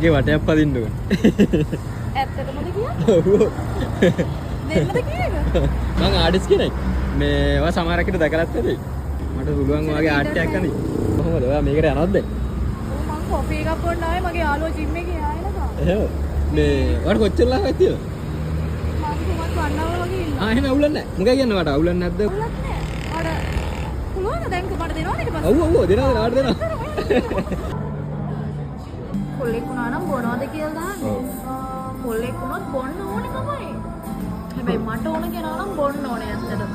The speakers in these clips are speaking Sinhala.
ගේ වටයක් පදින්න ඕන. ඇත්තටමද කියන්නේ? ඔව්. දෙන්නද කියන්නේ? මං ආටිස් කෙනෙක්. මේවා සමහරකට දැකලත් ඇති. මට පුළුවන් ඔයාගේ ආට් එකක් අනේ. කොහොමද ඔයා මේකට යනවද දැන්? මං කොෆි එකක් බොන්න ආවේ මගේ යාළුවා ජිම් එකේ ආයෙ නේද? එහෙම. මේ ඔයාලට කොච්චර ලාභයක් තියෙනවද? මං කොහොමද වන්නව වගේ ඉන්නවා. එහෙනම් අවුලක් නැහැ. මොකද කියන්නේ මට අවුලක් නැද්ද? අවුලක් නැහැ. අර පුළුවන් දැන් මට දෙනවද ඊට පස්සේ? ඔව් දෙනවා ආට දෙනවා. කොල්ලෙක් වුණා නම් බොනවද කියලා දාන්නේ. කොල්ලෙක් වුණොත් බොන්න ඕනේ තමයි. හැබැයි මට ඕන කෙනා නම් බොන්න ඕනේ ඇත්තටම.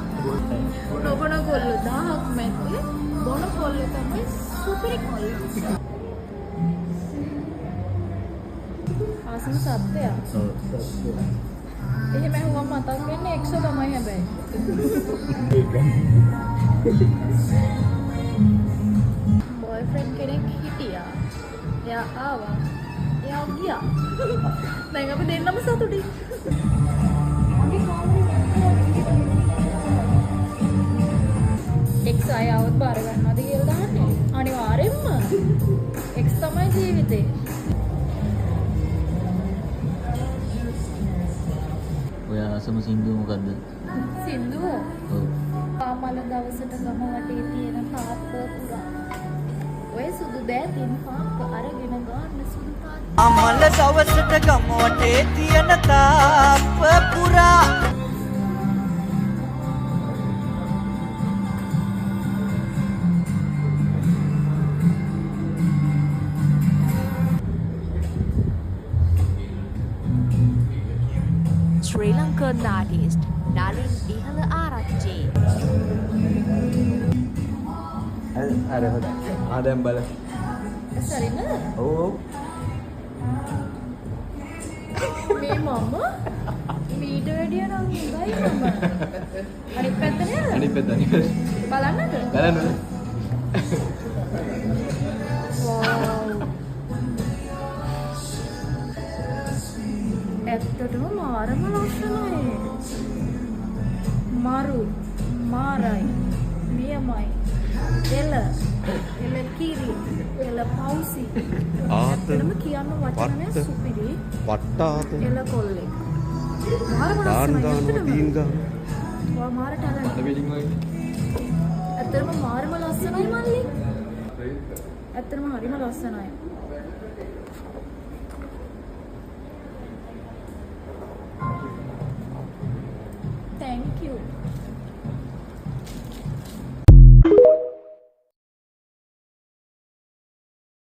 නොබොන කොල්ලෝ 1000ක් මැද්දේ බොන කොල්ලෝ තමයි සුපිරි කොල්ලෝ. ආසම සත්‍යය. එහෙම ඇහුවම මතක් වෙන්නේ එක්සෝ තමයි හැබැයි. බොයිෆ්‍රෙන්ඩ් කෙනෙක් හිටියා. එයා ආවා. එයා ගියා. දැන් අපි දෙන්නම සතුටුයි. එක්ස් ආයවත් බාර ගන්නවද කියලා දාන්නේ. අනිවාර්යෙන්ම. එක්ස් තමයි ජීවිතේ. ඔයා අසම සින්දුව මොකද්ද? සින්දුව. ඔව්. පාමල දවසට ගම වටේ තියෙන තාප්ප පුරා. ඔය සුදු දෑතින් පාප්ප අරගෙන ගන්න සුදු තාත්. අමල දවසට ගම වටේ තියෙන තාප්ප පුරා. Sri Lankan artist Nalin Ihala Arachchi. අර හොඳයි. දැන් බලන්න. සරින ඔව්. මේ මම මීට වැඩිය නම් හොඳයි මම. අනිත් පැත්ත නේද? අනිත් පැත්ත. බලන්නද? බලන්න. වව්. ඇත්තටම මාරම ලස්සනයි. මරු මාරයි නියමයි එල කිරි එල පවුසි ඇත්තටම කියන්න වචනය සුපිරි වට්ටාත එල කොල්ලෙක් මාරම ලස්සනයි වා මාර ටැලන්ට් ඇත්තටම මාරම ලස්සනයි මල්ලි ඇත්තටම හරිම ලස්සනයි